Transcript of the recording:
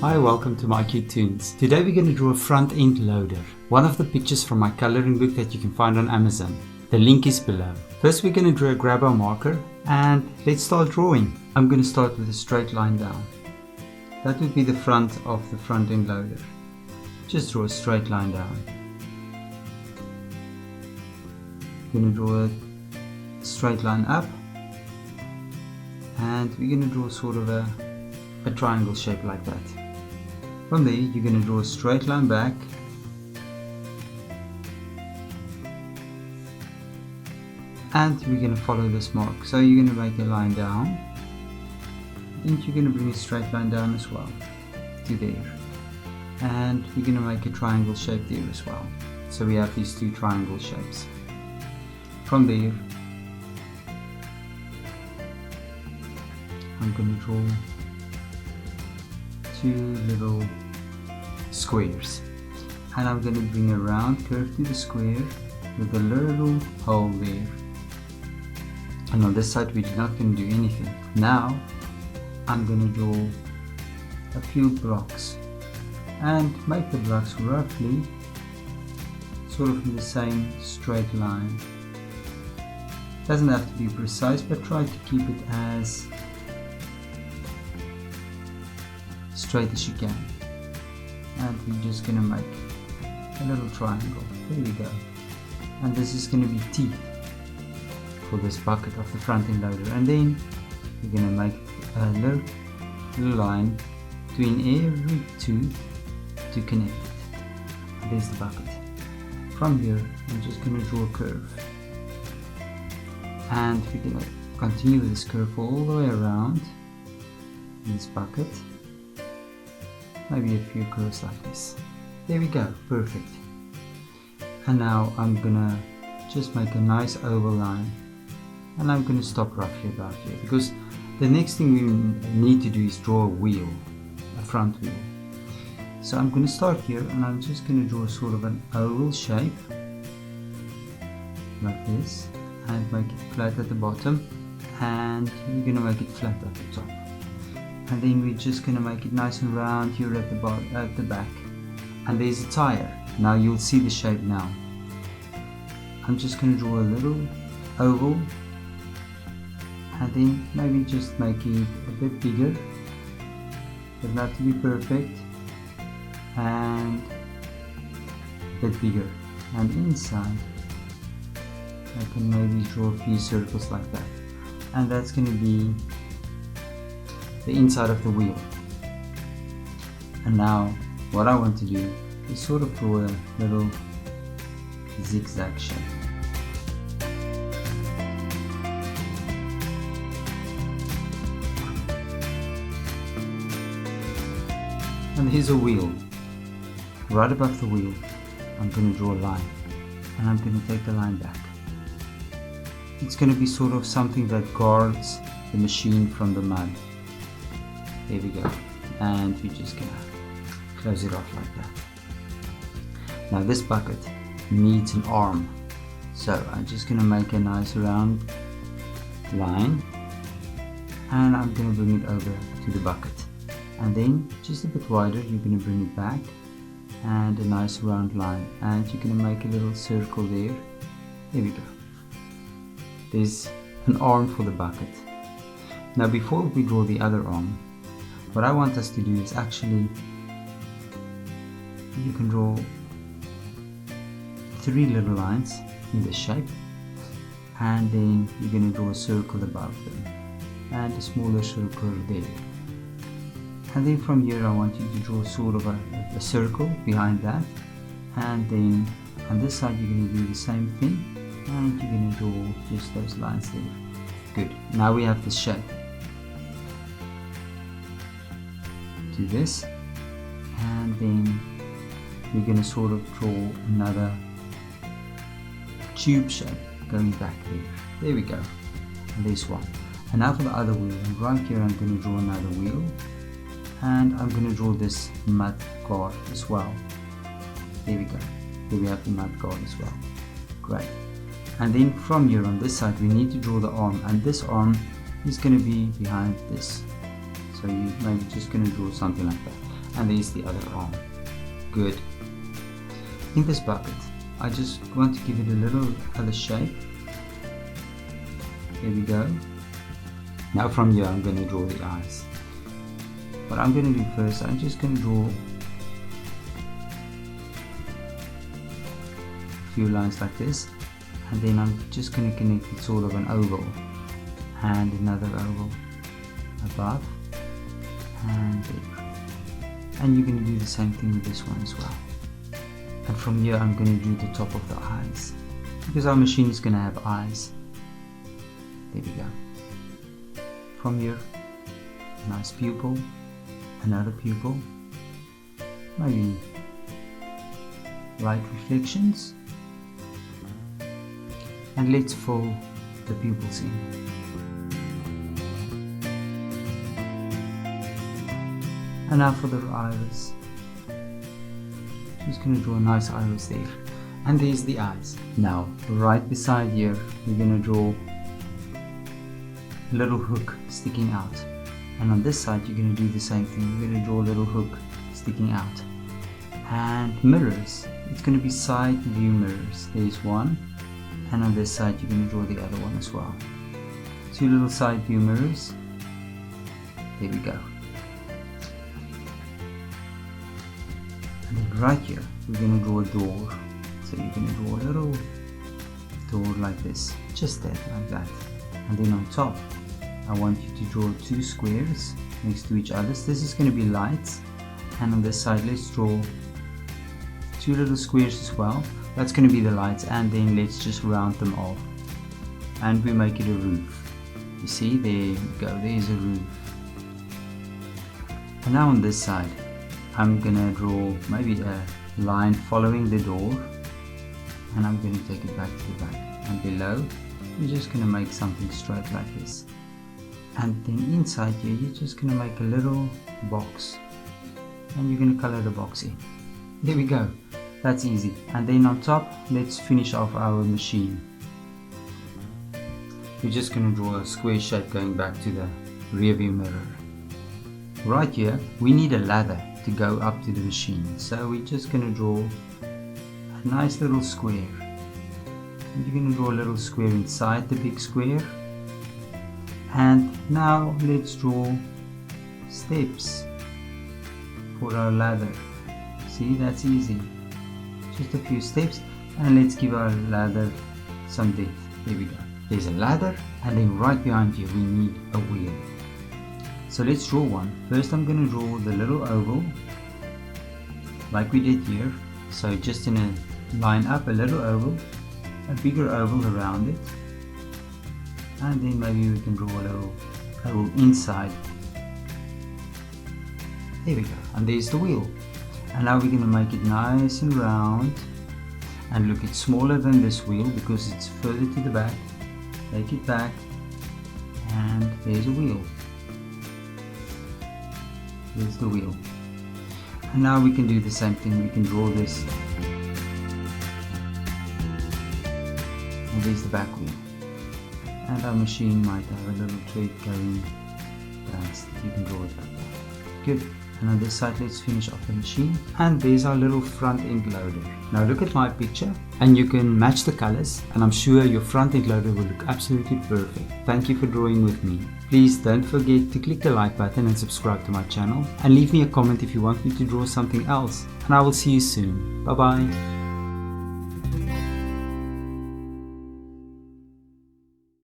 Hi, welcome to My Cute Toons. Today we're going to draw a front end loader, one of the pictures from my coloring book that you can find on Amazon. The link is below. First we're going to grab our marker and let's start drawing. I'm going to start with a straight line down. That would be the front of the front end loader. Just draw a straight line down. We're going to draw a straight line up and we're going to draw sort of a triangle shape like that. From there you're going to draw a straight line back and we're going to follow this mark. So you're going to make a line down and you're going to bring a straight line down as well to there, and we're going to make a triangle shape there as well. So we have these two triangle shapes. From there I'm going to draw two little squares, and I'm going to bring a round curve to the square with a little hole there. And on this side we're not going to do anything. Now I'm going to draw a few blocks and make the blocks roughly sort of in the same straight line. Doesn't have to be precise, but try to keep it as straight as you can. And we're just going to make a little triangle. There we go. And this is going to be teeth for this bucket of the front end loader. And then we're going to make a little line between every tooth to connect it. There's the bucket. From here I'm just going to draw a curve. And we're going to continue with this curve all the way around this bucket. Maybe a few curves like this. There we go, perfect. And now I'm gonna just make a nice oval line, and I'm gonna stop roughly about here because the next thing we need to do is draw a wheel, a front wheel. So I'm gonna start here and I'm just gonna draw sort of an oval shape like this and make it flat at the bottom, and you're gonna make it flat at the top. And then we're just going to make it nice and round here at the back. And there's a tire. Now you'll see the shape now. I'm just going to draw a little oval and then maybe just make it a bit bigger. Doesn't have to be perfect. And a bit bigger. And inside I can maybe draw a few circles like that. And that's going to be the inside of the wheel. And now what I want to do is sort of draw a little zigzag shape. And here's a wheel. Right above the wheel I'm going to draw a line, and I'm going to take the line back. It's going to be sort of something that guards the machine from the mud. There we go, and we're just gonna close it off like that. Now this bucket needs an arm, so I'm just gonna make a nice round line and I'm gonna bring it over to the bucket, and then just a bit wider you're gonna bring it back and a nice round line, and you're gonna make a little circle there. There we go. There's an arm for the bucket. Now before we draw the other arm, what I want us to do is actually, you can draw 3 little lines in this shape, and then you're going to draw a circle above them and a smaller circle there. And then from here I want you to draw sort of a circle behind that, and then on this side you're going to do the same thing, and you're going to draw just those lines there. Good. Now we have the shape. Do this, and then we're going to sort of draw another tube shape going back there. There we go. And there's one. And now for the other wheel, and right here I'm going to draw another wheel, and I'm going to draw this mud guard as well. There we go. Here we have the mud guard as well. Great. And then from here on this side we need to draw the arm, and this arm is going to be behind this. So you maybe just going to draw something like that. and there's the other arm. Good. In this bucket, I just want to give it a little other shape. There we go. Now from here I'm going to draw the eyes. What I'm going to do first, I'm just going to draw a few lines like this, and then I'm just going to connect with sort of an oval and another oval above and there. And you're going to do the same thing with this one as well. And from here I'm going to do the top of the eyes, because our machine is going to have eyes. There we go. From here, nice pupil, another pupil, maybe light reflections, and let's fill the pupils in. And now for the iris. Just going to draw a nice iris there, and there's the eyes. Now right beside here we're going to draw a little hook sticking out, and on this side you're going to do the same thing. You're going to draw a little hook sticking out, and mirrors. It's going to be side view mirrors. There's one, and on this side you're going to draw the other one as well. Two little side view mirrors. There we go. And then right here we're going to draw a door. So you're going to draw a little door like this, just that, like that. And then on top I want you to draw two squares next to each other. So this is going to be lights, and on this side let's draw two little squares as well. That's going to be the lights, and then let's just round them off and we make it a roof. You see, there you go, there's a roof. And now on this side I'm gonna draw maybe a line following the door, and I'm going to take it back to the back, and below you're just going to make something straight like this, and then inside here you're just going to make a little box, and you're going to color the box in. There we go, that's easy. And then on top let's finish off our machine. We're just going to draw a square shape going back to the rear view mirror. Right here we need a ladder to go up to the machine, so we're just going to draw a nice little square, and you're going to draw a little square inside the big square. And now let's draw steps for our ladder. See, that's easy, just a few steps, and let's give our ladder some depth. There we go, there's a ladder, and then right behind you we need a wheel. So let's draw one. First I'm going to draw the little oval like we did here. So just in a line up a little oval, a bigger oval around it, and then maybe we can draw a little oval inside. There we go, and there's the wheel. And now we're going to make it nice and round, and look, it's smaller than this wheel because it's further to the back. Take it back, and there's a wheel. There's the wheel. And now we can do the same thing. We can draw this, and there's the back wheel. And our machine might have a little thread going past. You can draw it like that. Good. And on this side let's finish off the machine, and there's our little front end loader. Now look at my picture and you can match the colors, and I'm sure your front end loader will look absolutely perfect. Thank you for drawing with me. Please don't forget to click the like button and subscribe to my channel, and leave me a comment if you want me to draw something else, and I will see you soon. Bye bye.